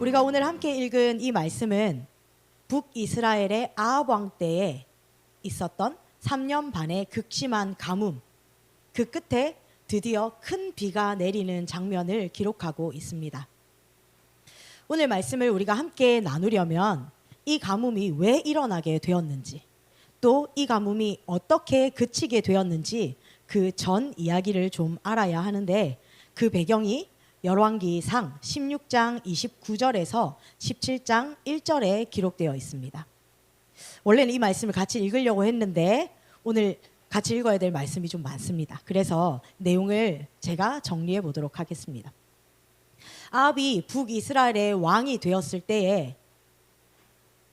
우리가 오늘 함께 읽은 이 말씀은 북이스라엘의 아합 왕 때에 있었던 3년 반의 극심한 가뭄, 그 끝에 드디어 큰 비가 내리는 장면을 기록하고 있습니다. 오늘 말씀을 우리가 함께 나누려면 이 가뭄이 왜 일어나게 되었는지, 또 이 가뭄이 어떻게 그치게 되었는지 그 전 이야기를 좀 알아야 하는데, 그 배경이 열왕기상 16장 29절에서 17장 1절에 기록되어 있습니다. 원래는 이 말씀을 같이 읽으려고 했는데 오늘 같이 읽어야 될 말씀이 좀 많습니다. 그래서 내용을 제가 정리해 보도록 하겠습니다. 아합이 북이스라엘의 왕이 되었을 때에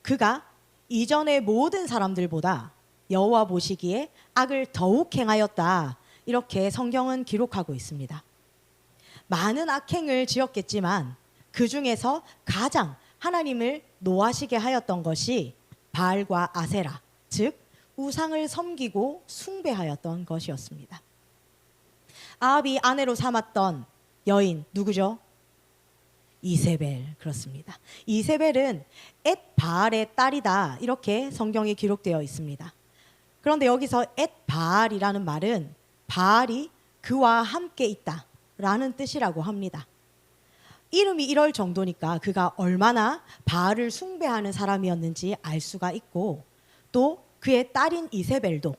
그가 이전의 모든 사람들보다 여호와 보시기에 악을 더욱 행하였다, 이렇게 성경은 기록하고 있습니다. 많은 악행을 지었겠지만 그 중에서 가장 하나님을 노하시게 하였던 것이 바알과 아세라, 즉 우상을 섬기고 숭배하였던 것이었습니다. 아합이 아내로 삼았던 여인 누구죠? 이세벨. 그렇습니다. 이세벨은 엣 바알의 딸이다, 이렇게 성경에 기록되어 있습니다. 그런데 여기서 엣 바알이라는 말은 바알이 그와 함께 있다 라는 뜻이라고 합니다. 이름이 이럴 정도니까 그가 얼마나 바알을 숭배하는 사람이었는지 알 수가 있고, 또 그의 딸인 이세벨도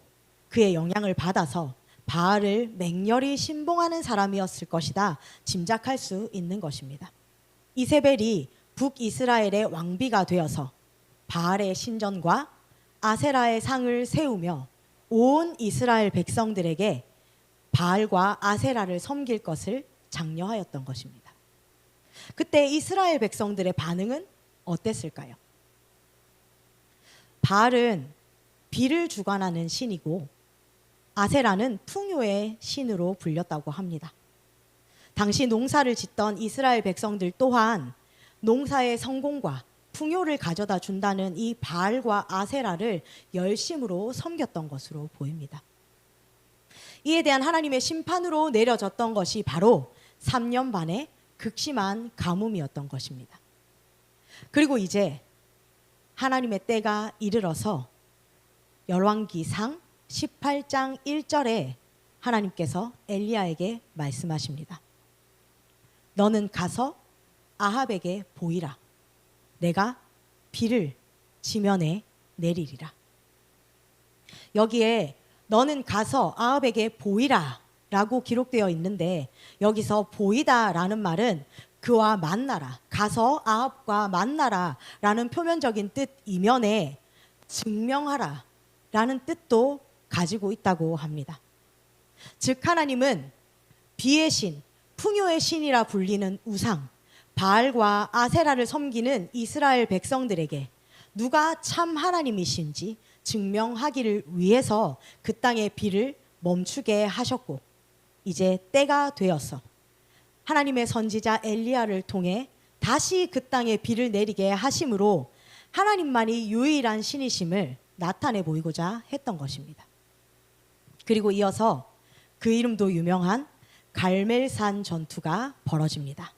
그의 영향을 받아서 바알을 맹렬히 신봉하는 사람이었을 것이다 짐작할 수 있는 것입니다. 이세벨이 북이스라엘의 왕비가 되어서 바알의 신전과 아세라의 상을 세우며 온 이스라엘 백성들에게 바알과 아세라를 섬길 것을 장려하였던 것입니다. 그때 이스라엘 백성들의 반응은 어땠을까요? 바알은 비를 주관하는 신이고 아세라는 풍요의 신으로 불렸다고 합니다. 당시 농사를 짓던 이스라엘 백성들 또한 농사의 성공과 풍요를 가져다 준다는 이 바알과 아세라를 열심으로 섬겼던 것으로 보입니다. 이에 대한 하나님의 심판으로 내려졌던 것이 바로 3년 반의 극심한 가뭄이었던 것입니다. 그리고 이제 하나님의 때가 이르러서 열왕기상 18장 1절에 하나님께서 엘리야에게 말씀하십니다. 너는 가서 아합에게 보이라. 내가 비를 지면에 내리리라. 여기에 너는 가서 아합에게 보이라 라고 기록되어 있는데, 여기서 보이다 라는 말은 그와 만나라, 가서 아합과 만나라 라는 표면적인 뜻 이면에 증명하라 라는 뜻도 가지고 있다고 합니다. 즉 하나님은 비의 신, 풍요의 신이라 불리는 우상 바알과 아세라를 섬기는 이스라엘 백성들에게 누가 참 하나님이신지 증명하기를 위해서 그 땅의 비를 멈추게 하셨고, 이제 때가 되어서 하나님의 선지자 엘리야를 통해 다시 그 땅에 비를 내리게 하심으로 하나님만이 유일한 신이심을 나타내 보이고자 했던 것입니다. 그리고 이어서 그 이름도 유명한 갈멜산 전투가 벌어집니다.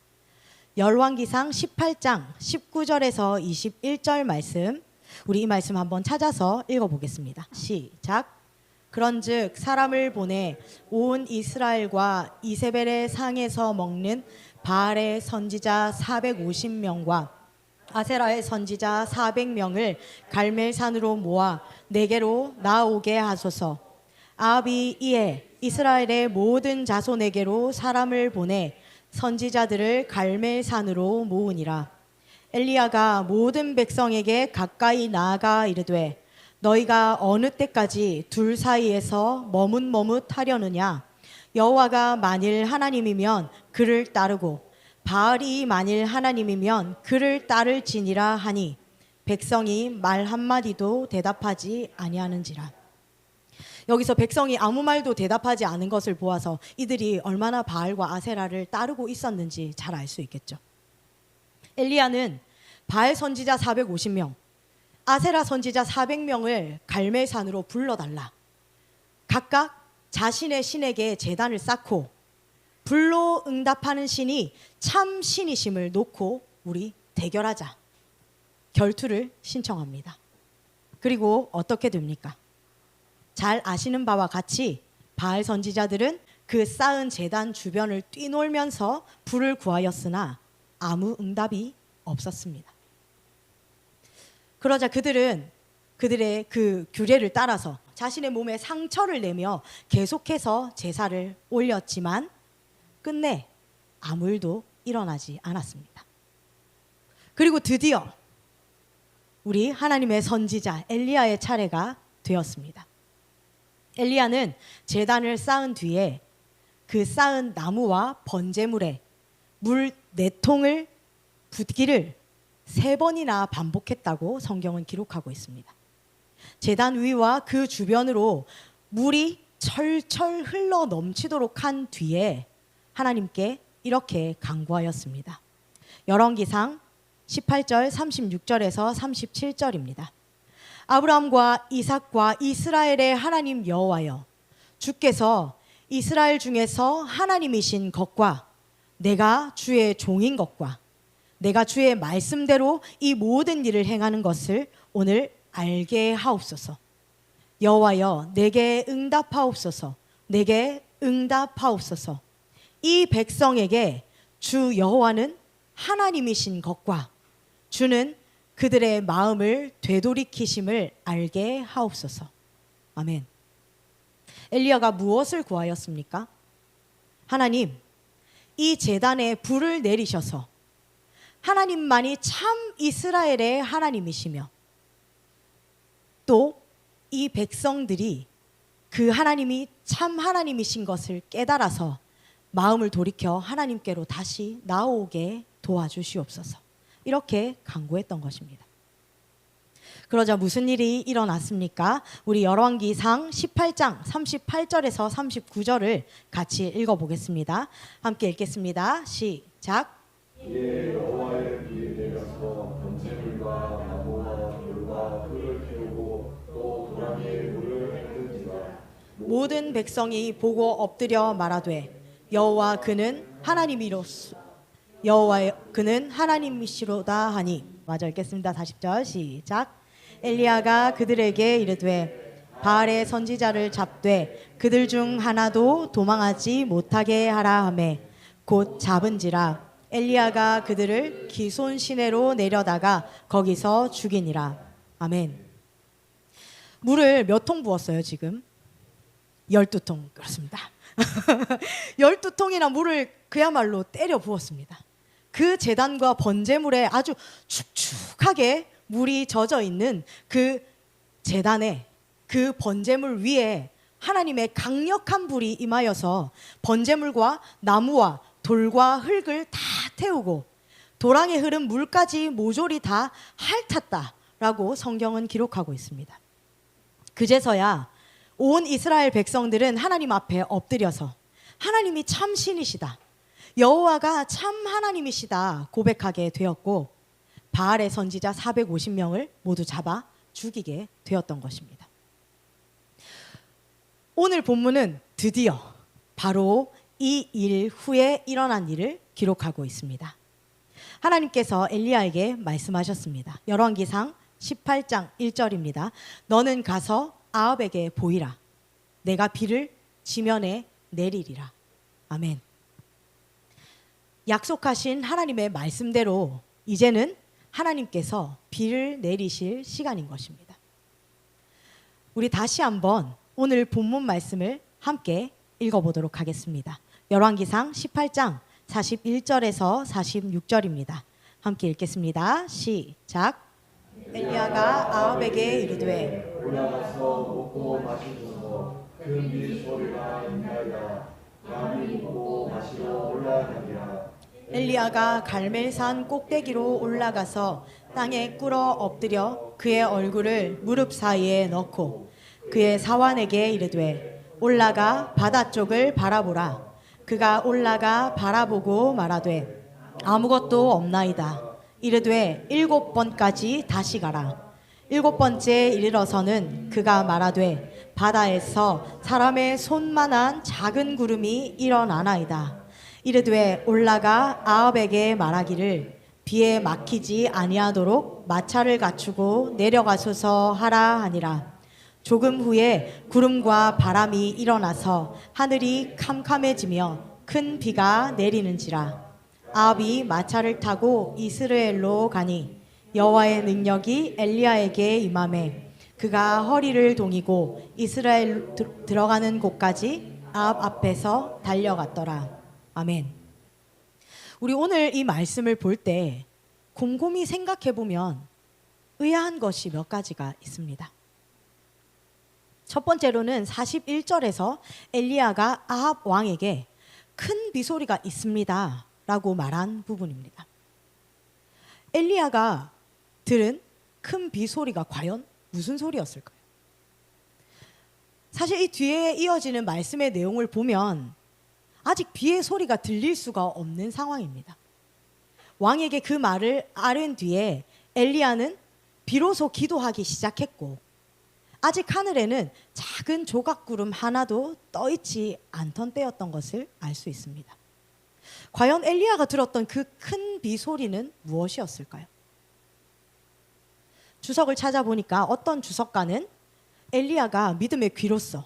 열왕기상 18장 19절에서 21절 말씀, 우리 이 말씀 한번 찾아서 읽어보겠습니다. 시작. 그런즉 사람을 보내 온 이스라엘과 이세벨의 상에서 먹는 바알의 선지자 450명과 아세라의 선지자 400명을 갈멜산으로 모아 내게로 나오게 하소서. 아합이 이에 이스라엘의 모든 자손에게로 사람을 보내 선지자들을 갈멜산으로 모으니라. 엘리야가 모든 백성에게 가까이 나아가 이르되 너희가 어느 때까지 둘 사이에서 머뭇머뭇하려느냐? 여호와가 만일 하나님이면 그를 따르고 바알이 만일 하나님이면 그를 따를지니라 하니 백성이 말 한마디도 대답하지 아니하는지라. 여기서 백성이 아무 말도 대답하지 않은 것을 보아서 이들이 얼마나 바알과 아세라를 따르고 있었는지 잘 알 수 있겠죠. 엘리야는 바알 선지자 450명, 아세라 선지자 400명을 갈멜산으로 불러달라. 각각 자신의 신에게 제단을 쌓고 불로 응답하는 신이 참 신이심을 놓고 우리 대결하자. 결투를 신청합니다. 그리고 어떻게 됩니까? 잘 아시는 바와 같이 바알 선지자들은 그 쌓은 제단 주변을 뛰놀면서 불을 구하였으나 아무 응답이 없었습니다. 그러자 그들은 그들의 그 규례를 따라서 자신의 몸에 상처를 내며 계속해서 제사를 올렸지만 끝내 아무 일도 일어나지 않았습니다. 그리고 드디어 우리 하나님의 선지자 엘리야의 차례가 되었습니다. 엘리야는 제단을 쌓은 뒤에 그 쌓은 나무와 번제물에 물 4통을 붓기를 3번이나 반복했다고 성경은 기록하고 있습니다. 제단 위와 그 주변으로 물이 철철 흘러 넘치도록 한 뒤에 하나님께 이렇게 간구하였습니다. 열왕기상 18절 36절에서 37절입니다. 아브라함과 이삭과 이스라엘의 하나님 여호와여, 주께서 이스라엘 중에서 하나님이신 것과 내가 주의 종인 것과 내가 주의 말씀대로 이 모든 일을 행하는 것을 오늘 알게 하옵소서. 여호와여, 내게 응답하옵소서. 내게 응답하옵소서. 이 백성에게 주 여호와는 하나님이신 것과 주는 그들의 마음을 되돌이키심을 알게 하옵소서. 아멘. 엘리야가 무엇을 구하였습니까? 하나님, 이 제단에 불을 내리셔서 하나님만이 참 이스라엘의 하나님이시며 또 이 백성들이 그 하나님이 참 하나님이신 것을 깨달아서 마음을 돌이켜 하나님께로 다시 나오게 도와주시옵소서. 이렇게 간구했던 것입니다. 그러자 무슨 일이 일어났습니까? 우리 열왕기상 18장 38절에서 39절을 같이 읽어보겠습니다. 함께 읽겠습니다. 시작. 이에 여호와의 불이 내려서 번제물과 나무와 돌과 흙을 태우고 또 도랑에 물을 흩은지라. 모든 백성이 보고 엎드려 말하되 여호와 그는 하나님이로소 여호와 그는 하나님이시로다 하니. 마저 읽겠습니다. 40절 시작. 엘리야가 그들에게 이르되 바알의 선지자를 잡되 그들 중 하나도 도망하지 못하게 하라 하매 곧 잡은지라. 엘리야가 그들을 기손 시내로 내려다가 거기서 죽이니라. 아멘. 물을 몇 통 부었어요 지금? 12통. 그렇습니다. 12통이나 물을 그야말로 때려 부었습니다. 그 제단과 번제물에 아주 축축하게 물이 젖어 있는 그 제단에 그 번제물 위에 하나님의 강력한 불이 임하여서 번제물과 나무와 돌과 흙을 다 태우고 도랑에 흐른 물까지 모조리 다 핥았다라고 성경은 기록하고 있습니다. 그제서야 온 이스라엘 백성들은 하나님 앞에 엎드려서 하나님이 참 신이시다, 여호와가 참 하나님이시다 고백하게 되었고 바알의 선지자 450명을 모두 잡아 죽이게 되었던 것입니다. 오늘 본문은 드디어 바로 이 일 후에 일어난 일을 기록하고 있습니다. 하나님께서 엘리야에게 말씀하셨습니다. 열왕기상 18장 1절입니다. 너는 가서 아합에게 보이라. 내가 비를 지면에 내리리라. 아멘. 약속하신 하나님의 말씀대로 이제는 하나님께서 비를 내리실 시간인 것입니다. 우리 다시 한번 오늘 본문 말씀을 함께 읽어보도록 하겠습니다. 열왕기상 18장 41절에서 46절입니다. 함께 읽겠습니다. 시작. 엘리야가 아합에게 이르되 올라가서 먹고 마시소서. 큰 비 소리가 있나이다. 양이 먹고 마시러 올라가니라. 엘리야가 갈멜산 꼭대기로 올라가서 땅에 꿇어 엎드려 그의 얼굴을 무릎 사이에 넣고 그의 사환에게 이르되 올라가 바다 쪽을 바라보라. 그가 올라가 바라보고 말하되 아무것도 없나이다. 이르되 7번까지 다시 가라. 7번째 이르러서는 그가 말하되 바다에서 사람의 손만한 작은 구름이 일어나나이다. 이르되 올라가 아합에게 말하기를 비에 막히지 아니하도록 마차를 갖추고 내려가소서 하라 하니라. 조금 후에 구름과 바람이 일어나서 하늘이 캄캄해지며 큰 비가 내리는지라. 아합이 마차를 타고 이스라엘로 가니 여호와의 능력이 엘리야에게 임하매 그가 허리를 동이고 이스라엘 들어가는 곳까지 아합 앞에서 달려갔더라. 아멘. 우리 오늘 이 말씀을 볼 때 곰곰이 생각해 보면 의아한 것이 몇 가지가 있습니다. 첫 번째로는 41절에서 엘리야가 아합 왕에게 큰 비소리가 있습니다 라고 말한 부분입니다. 엘리야가 들은 큰 비소리가 과연 무슨 소리였을까요? 사실 이 뒤에 이어지는 말씀의 내용을 보면 아직 비의 소리가 들릴 수가 없는 상황입니다. 왕에게 그 말을 아뢰은 뒤에 엘리야는 비로소 기도하기 시작했고 아직 하늘에는 작은 조각구름 하나도 떠있지 않던 때였던 것을 알 수 있습니다. 과연 엘리야가 들었던 그 큰 비 소리는 무엇이었을까요? 주석을 찾아보니까 어떤 주석가는 엘리야가 믿음의 귀로서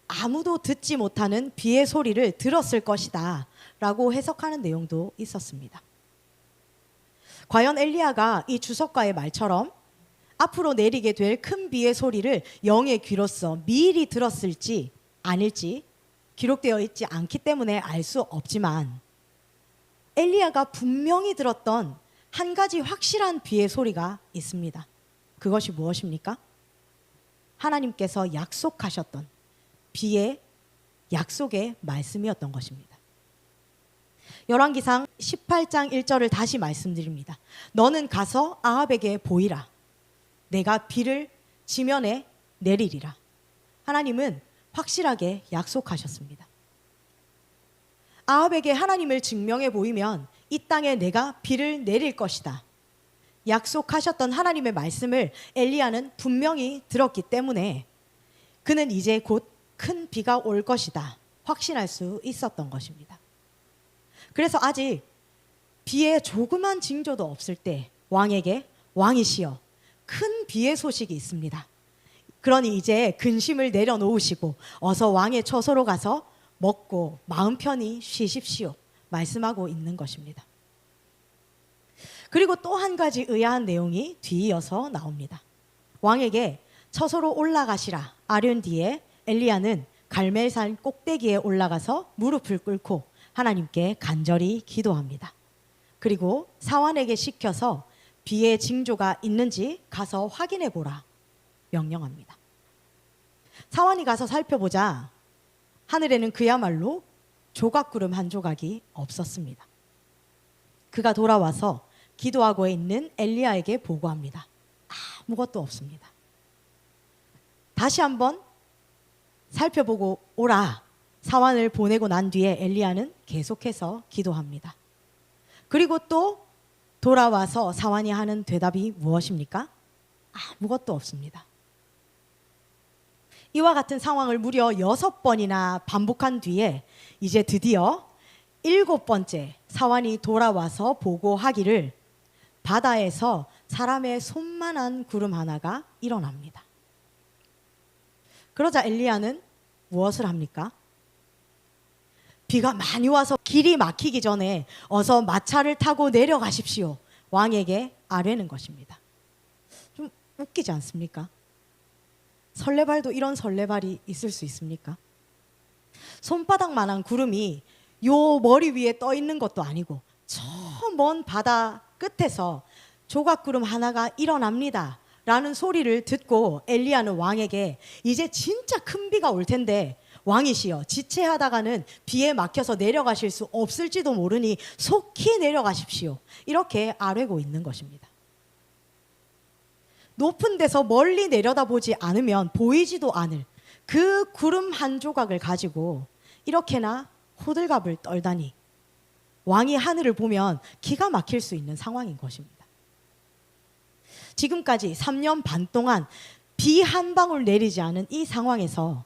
아무도 듣지 못하는 비의 소리를 들었을 것이다 라고 해석하는 내용도 있었습니다. 과연 엘리야가 이 주석가의 말처럼 앞으로 내리게 될 큰 비의 소리를 영의 귀로서 미리 들었을지 아닐지 기록되어 있지 않기 때문에 알 수 없지만 엘리야가 분명히 들었던 한 가지 확실한 비의 소리가 있습니다. 그것이 무엇입니까? 하나님께서 약속하셨던 비의 약속의 말씀이었던 것입니다. 열왕기상 18장 1절을 다시 말씀드립니다. 너는 가서 아합에게 보이라. 내가 비를 지면에 내리리라. 하나님은 확실하게 약속하셨습니다. 아합에게 하나님을 증명해 보이면 이 땅에 내가 비를 내릴 것이다. 약속하셨던 하나님의 말씀을 엘리야는 분명히 들었기 때문에 그는 이제 곧 큰 비가 올 것이다. 확신할 수 있었던 것입니다. 그래서 아직 비의 조그만 징조도 없을 때 왕에게 왕이시여 큰 비의 소식이 있습니다. 그러니 이제 근심을 내려놓으시고 어서 왕의 처소로 가서 먹고 마음 편히 쉬십시오. 말씀하고 있는 것입니다. 그리고 또 한 가지 의아한 내용이 뒤이어서 나옵니다. 왕에게 처소로 올라가시라 아뢰은 뒤에 엘리야는 갈멜산 꼭대기에 올라가서 무릎을 꿇고 하나님께 간절히 기도합니다. 그리고 사환에게 시켜서 비의 징조가 있는지 가서 확인해 보라 명령합니다. 사환이 가서 살펴보자 하늘에는 그야말로 조각구름 한 조각이 없었습니다. 그가 돌아와서 기도하고 있는 엘리야에게 보고합니다. 아무것도 없습니다. 다시 한번 살펴보고 오라. 사환을 보내고 난 뒤에 엘리야는 계속해서 기도합니다. 그리고 또 돌아와서 사환이 하는 대답이 무엇입니까? 아무것도 없습니다. 이와 같은 상황을 무려 6번이나 반복한 뒤에 이제 드디어 7번째 사환이 돌아와서 보고하기를 바다에서 사람의 손만한 구름 하나가 일어납니다. 그러자 엘리야는 무엇을 합니까? 비가 많이 와서 길이 막히기 전에 어서 마차를 타고 내려가십시오. 왕에게 아뢰는 것입니다. 좀 웃기지 않습니까? 설레발도 이런 설레발이 있을 수 있습니까? 손바닥만한 구름이 요 머리 위에 떠 있는 것도 아니고 저 먼 바다 끝에서 조각구름 하나가 일어납니다 라는 소리를 듣고 엘리야는 왕에게 이제 진짜 큰 비가 올 텐데 왕이시여 지체하다가는 비에 막혀서 내려가실 수 없을지도 모르니 속히 내려가십시오. 이렇게 아뢰고 있는 것입니다. 높은 데서 멀리 내려다보지 않으면 보이지도 않을 그 구름 한 조각을 가지고 이렇게나 호들갑을 떨다니 왕이 하늘을 보면 기가 막힐 수 있는 상황인 것입니다. 지금까지 3년 반 동안 비 한 방울 내리지 않은 이 상황에서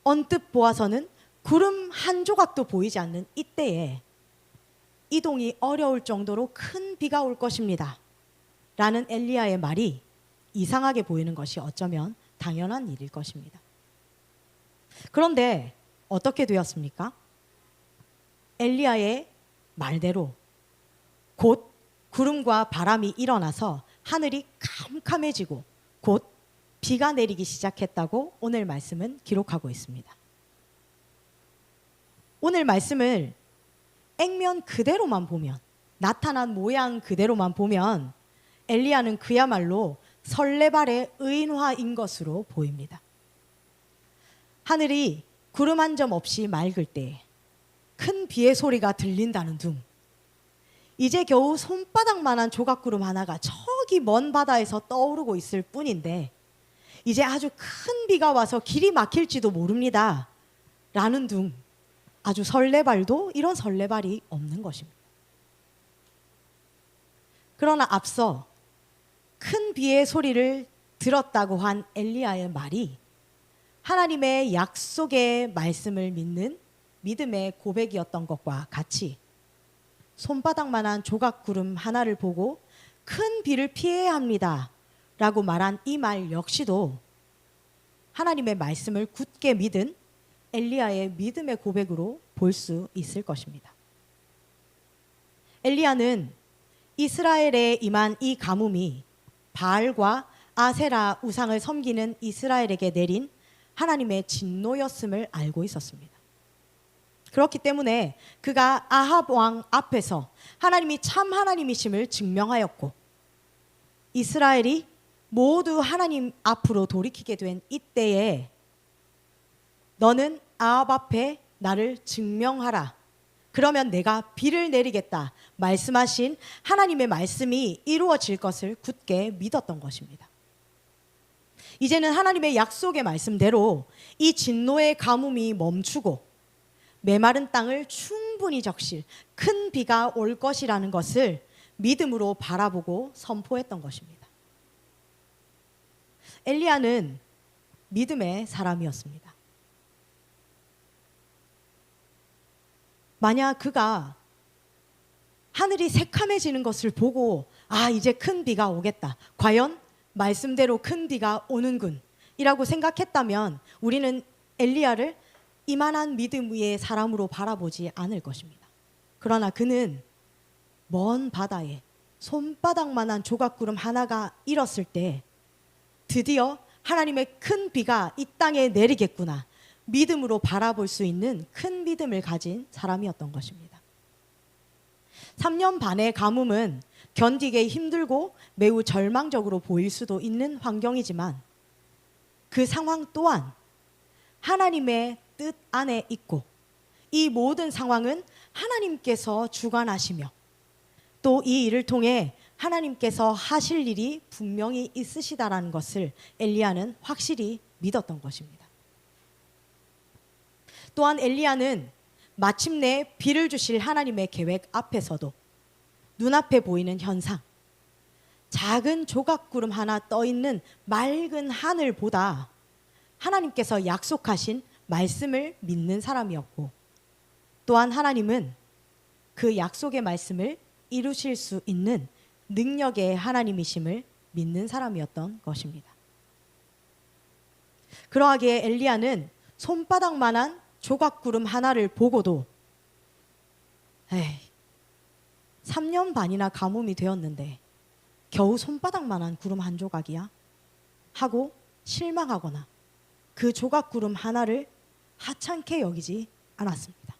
언뜻 보아서는 구름 한 조각도 보이지 않는 이때에 이동이 어려울 정도로 큰 비가 올 것입니다. 라는 엘리야의 말이 이상하게 보이는 것이 어쩌면 당연한 일일 것입니다. 그런데 어떻게 되었습니까? 엘리야의 말대로 곧 구름과 바람이 일어나서 하늘이 캄캄해지고 곧 비가 내리기 시작했다고 오늘 말씀은 기록하고 있습니다. 오늘 말씀을 액면 그대로만 보면, 나타난 모양 그대로만 보면 엘리야는 그야말로 설레발의 의인화인 것으로 보입니다. 하늘이 구름 한 점 없이 맑을 때 큰 비의 소리가 들린다는 둥, 이제 겨우 손바닥만한 조각구름 하나가 저기 먼 바다에서 떠오르고 있을 뿐인데 이제 아주 큰 비가 와서 길이 막힐지도 모릅니다 라는 둥, 아주 설레발도 이런 설레발이 없는 것입니다. 그러나 앞서 큰 비의 소리를 들었다고 한 엘리야의 말이 하나님의 약속의 말씀을 믿는 믿음의 고백이었던 것과 같이 손바닥만한 조각구름 하나를 보고 큰 비를 피해야 합니다 라고 말한 이 말 역시도 하나님의 말씀을 굳게 믿은 엘리야의 믿음의 고백으로 볼 수 있을 것입니다. 엘리야는 이스라엘에 임한 이 가뭄이 바알과 아세라 우상을 섬기는 이스라엘에게 내린 하나님의 진노였음을 알고 있었습니다. 그렇기 때문에 그가 아합 왕 앞에서 하나님이 참 하나님이심을 증명하였고 이스라엘이 모두 하나님 앞으로 돌이키게 된 이때에 너는 아합 앞에 나를 증명하라. 그러면 내가 비를 내리겠다. 말씀하신 하나님의 말씀이 이루어질 것을 굳게 믿었던 것입니다. 이제는 하나님의 약속의 말씀대로 이 진노의 가뭄이 멈추고 메마른 땅을 충분히 적실 큰 비가 올 것이라는 것을 믿음으로 바라보고 선포했던 것입니다. 엘리야는 믿음의 사람이었습니다. 만약 그가 하늘이 새카매지는 것을 보고 이제 큰 비가 오겠다. 과연 말씀대로 큰 비가 오는군 이라고 생각했다면 우리는 엘리야를 이만한 믿음 위의 사람으로 바라보지 않을 것입니다. 그러나 그는 먼 바다에 손바닥만한 조각구름 하나가 일었을 때 드디어 하나님의 큰 비가 이 땅에 내리겠구나 믿음으로 바라볼 수 있는 큰 믿음을 가진 사람이었던 것입니다. 3년 반의 가뭄은 견디기 힘들고 매우 절망적으로 보일 수도 있는 환경이지만 그 상황 또한 하나님의 뜻 안에 있고 이 모든 상황은 하나님께서 주관하시며 또 이 일을 통해 하나님께서 하실 일이 분명히 있으시다라는 것을 엘리야는 확실히 믿었던 것입니다. 또한 엘리야는 마침내 비를 주실 하나님의 계획 앞에서도 눈앞에 보이는 현상, 작은 조각구름 하나 떠 있는 맑은 하늘보다 하나님께서 약속하신 말씀을 믿는 사람이었고 또한 하나님은 그 약속의 말씀을 이루실 수 있는 능력의 하나님이심을 믿는 사람이었던 것입니다. 그러하기에 엘리야는 손바닥만한 조각구름 하나를 보고도 3년 반이나 가뭄이 되었는데 겨우 손바닥만한 구름 한 조각이야? 하고 실망하거나 그 조각구름 하나를 하찮게 여기지 않았습니다.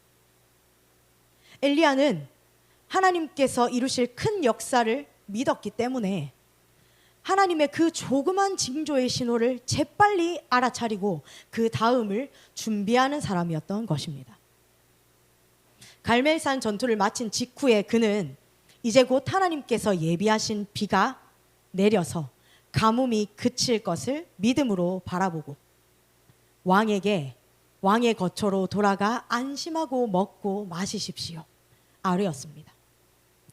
엘리야는 하나님께서 이루실 큰 역사를 믿었기 때문에 하나님의 그 조그만 징조의 신호를 재빨리 알아차리고 그 다음을 준비하는 사람이었던 것입니다. 갈멜산 전투를 마친 직후에 그는 이제 곧 하나님께서 예비하신 비가 내려서 가뭄이 그칠 것을 믿음으로 바라보고 왕에게 왕의 거처로 돌아가 안심하고 먹고 마시십시오 아뢰었습니다.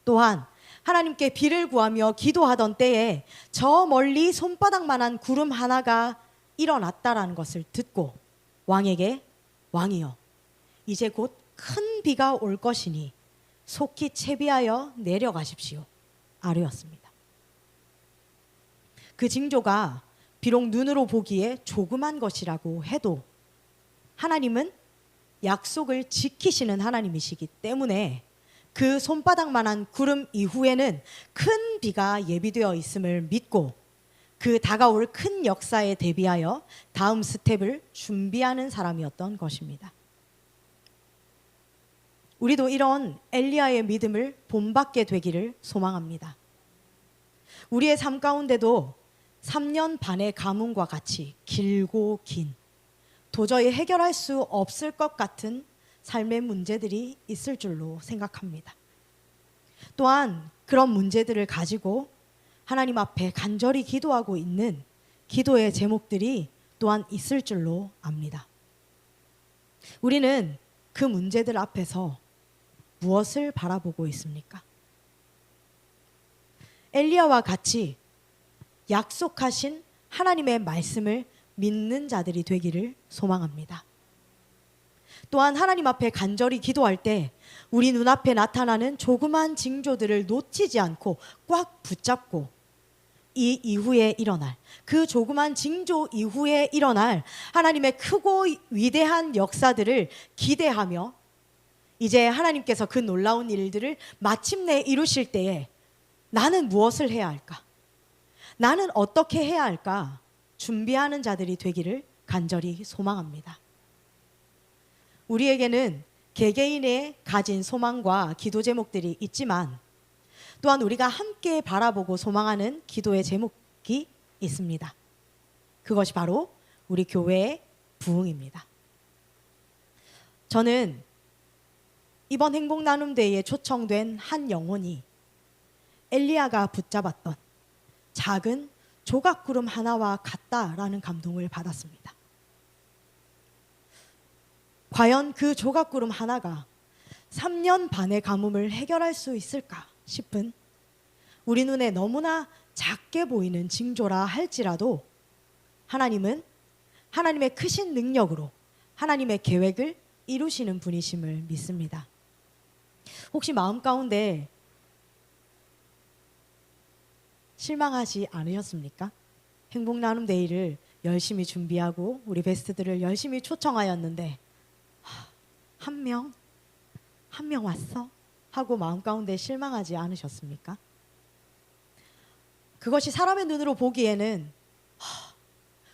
또한 하나님께 비를 구하며 기도하던 때에 저 멀리 손바닥만한 구름 하나가 일어났다라는 것을 듣고 왕에게 왕이여 이제 곧 큰 비가 올 것이니 속히 채비하여 내려가십시오. 아뢰었습니다. 그 징조가 비록 눈으로 보기에 조그만 것이라고 해도 하나님은 약속을 지키시는 하나님이시기 때문에 그 손바닥만한 구름 이후에는 큰 비가 예비되어 있음을 믿고 그 다가올 큰 역사에 대비하여 다음 스텝을 준비하는 사람이었던 것입니다. 우리도 이런 엘리야의 믿음을 본받게 되기를 소망합니다. 우리의 삶 가운데도 3년 반의 가뭄과 같이 길고 긴, 도저히 해결할 수 없을 것 같은 삶의 문제들이 있을 줄로 생각합니다. 또한 그런 문제들을 가지고 하나님 앞에 간절히 기도하고 있는 기도의 제목들이 또한 있을 줄로 압니다. 우리는 그 문제들 앞에서 무엇을 바라보고 있습니까? 엘리야와 같이 약속하신 하나님의 말씀을 믿는 자들이 되기를 소망합니다. 또한 하나님 앞에 간절히 기도할 때 우리 눈앞에 나타나는 조그만 징조들을 놓치지 않고 꽉 붙잡고 이 이후에 일어날, 그 조그만 징조 이후에 일어날 하나님의 크고 위대한 역사들을 기대하며 이제 하나님께서 그 놀라운 일들을 마침내 이루실 때에 나는 무엇을 해야 할까? 나는 어떻게 해야 할까? 준비하는 자들이 되기를 간절히 소망합니다. 우리에게는 개개인의 가진 소망과 기도 제목들이 있지만 또한 우리가 함께 바라보고 소망하는 기도의 제목이 있습니다. 그것이 바로 우리 교회의 부흥입니다. 저는 이번 행복나눔대회에 초청된 한 영혼이 엘리야가 붙잡았던 작은 조각구름 하나와 같다라는 감동을 받았습니다. 과연 그 조각구름 하나가 3년 반의 가뭄을 해결할 수 있을까 싶은 우리 눈에 너무나 작게 보이는 징조라 할지라도 하나님은 하나님의 크신 능력으로 하나님의 계획을 이루시는 분이심을 믿습니다. 혹시 마음 가운데 실망하지 않으셨습니까? 행복나눔데이를 열심히 준비하고 우리 베스트들을 열심히 초청하였는데 한 명 왔어? 하고 마음 가운데 실망하지 않으셨습니까? 그것이 사람의 눈으로 보기에는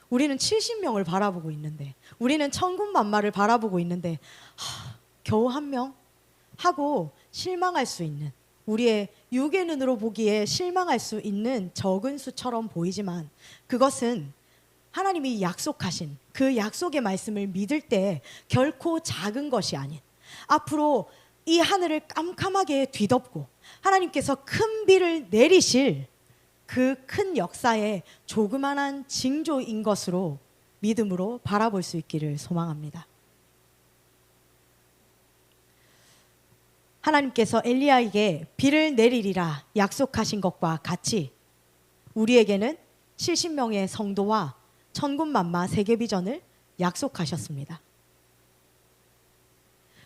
우리는 70명을 바라보고 있는데, 우리는 천군만마를 바라보고 있는데 겨우 한 명? 하고 실망할 수 있는, 우리의 육의 눈으로 보기에 실망할 수 있는 적은 수처럼 보이지만 그것은 하나님이 약속하신 그 약속의 말씀을 믿을 때 결코 작은 것이 아닌, 앞으로 이 하늘을 깜깜하게 뒤덮고 하나님께서 큰 비를 내리실 그 큰 역사의 조그만한 징조인 것으로 믿음으로 바라볼 수 있기를 소망합니다. 하나님께서 엘리야에게 비를 내리리라 약속하신 것과 같이 우리에게는 70명의 성도와 천군만마 세계비전을 약속하셨습니다.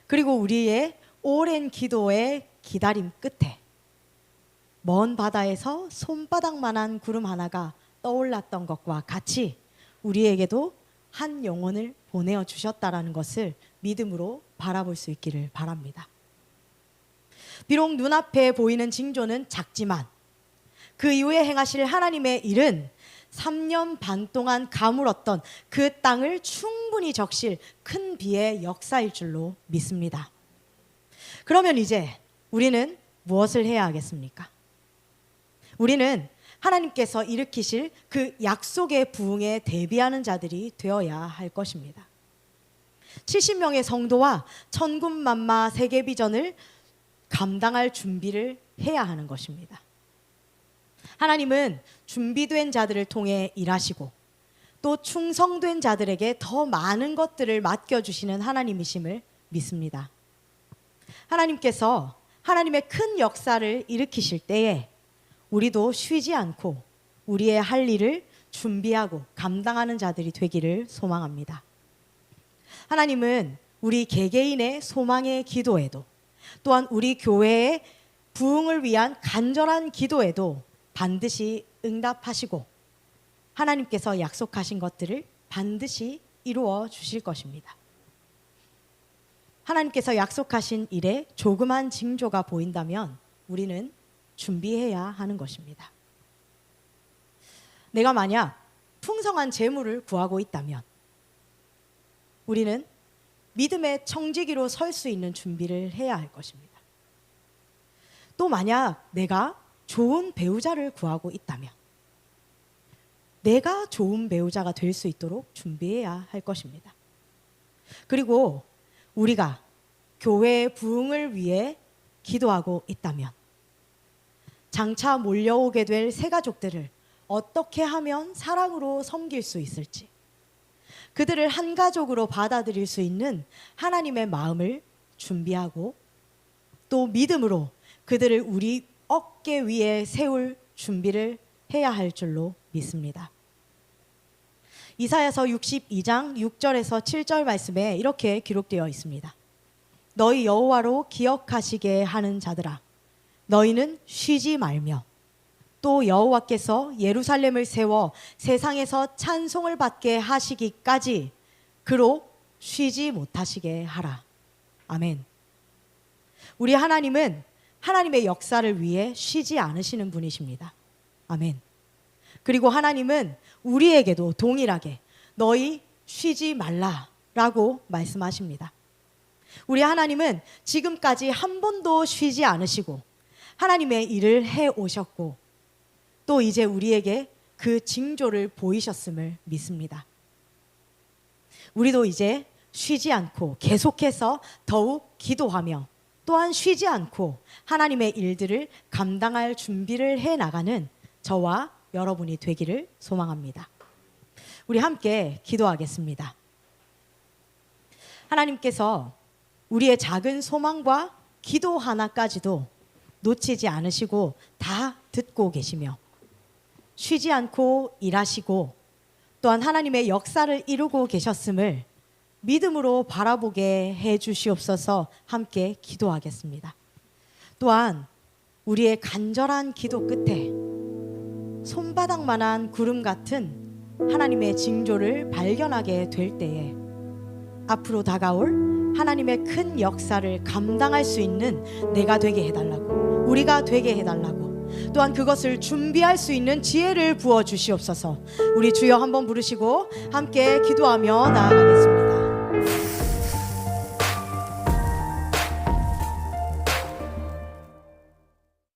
그리고 우리의 오랜 기도의 기다림 끝에 먼 바다에서 손바닥만한 구름 하나가 떠올랐던 것과 같이 우리에게도 한 영혼을 보내어 주셨다라는 것을 믿음으로 바라볼 수 있기를 바랍니다. 비록 눈앞에 보이는 징조는 작지만 그 이후에 행하실 하나님의 일은 3년 반 동안 가물었던 그 땅을 충분히 적실 큰 비의 역사일 줄로 믿습니다. 그러면 이제 우리는 무엇을 해야 하겠습니까? 우리는 하나님께서 일으키실 그 약속의 부흥에 대비하는 자들이 되어야 할 것입니다. 70명의 성도와 천군만마 세계비전을 감당할 준비를 해야 하는 것입니다. 하나님은 준비된 자들을 통해 일하시고 또 충성된 자들에게 더 많은 것들을 맡겨주시는 하나님이심을 믿습니다. 하나님께서 하나님의 큰 역사를 일으키실 때에 우리도 쉬지 않고 우리의 할 일을 준비하고 감당하는 자들이 되기를 소망합니다. 하나님은 우리 개개인의 소망의 기도에도 또한 우리 교회의 부흥을 위한 간절한 기도에도 반드시 응답하시고 하나님께서 약속하신 것들을 반드시 이루어 주실 것입니다. 하나님께서 약속하신 일에 조그만 징조가 보인다면 우리는 준비해야 하는 것입니다. 내가 만약 풍성한 재물을 구하고 있다면 우리는 믿음의 청지기로 설 수 있는 준비를 해야 할 것입니다. 또 만약 내가 좋은 배우자를 구하고 있다면 내가 좋은 배우자가 될 수 있도록 준비해야 할 것입니다. 그리고 우리가 교회의 부흥을 위해 기도하고 있다면 장차 몰려오게 될 새 가족들을 어떻게 하면 사랑으로 섬길 수 있을지, 그들을 한 가족으로 받아들일 수 있는 하나님의 마음을 준비하고 또 믿음으로 그들을 우리 어깨 위에 세울 준비를 해야 할 줄로 믿습니다. 이사야서 62장 6절에서 7절 말씀에 이렇게 기록되어 있습니다. 너희 여호와로 기억하시게 하는 자들아, 너희는 쉬지 말며 또 여호와께서 예루살렘을 세워 세상에서 찬송을 받게 하시기까지 그로 쉬지 못하시게 하라. 아멘. 우리 하나님은 하나님의 역사를 위해 쉬지 않으시는 분이십니다. 아멘. 그리고 하나님은 우리에게도 동일하게 너희 쉬지 말라라고 말씀하십니다. 우리 하나님은 지금까지 한 번도 쉬지 않으시고 하나님의 일을 해 오셨고 또 이제 우리에게 그 징조를 보이셨음을 믿습니다. 우리도 이제 쉬지 않고 계속해서 더욱 기도하며 또한 쉬지 않고 하나님의 일들을 감당할 준비를 해 나가는 저와 여러분이 되기를 소망합니다. 우리 함께 기도하겠습니다. 하나님께서 우리의 작은 소망과 기도 하나까지도 놓치지 않으시고 다 듣고 계시며 쉬지 않고 일하시고 또한 하나님의 역사를 이루고 계셨음을 믿음으로 바라보게 해 주시옵소서. 함께 기도하겠습니다. 또한 우리의 간절한 기도 끝에 손바닥만한 구름 같은 하나님의 징조를 발견하게 될 때에 앞으로 다가올 하나님의 큰 역사를 감당할 수 있는 내가 되게 해달라고, 우리가 되게 해달라고, 또한 그것을 준비할 수 있는 지혜를 부어 주시옵소서. 우리 주여 한번 부르시고 함께 기도하며 나아가겠습니다.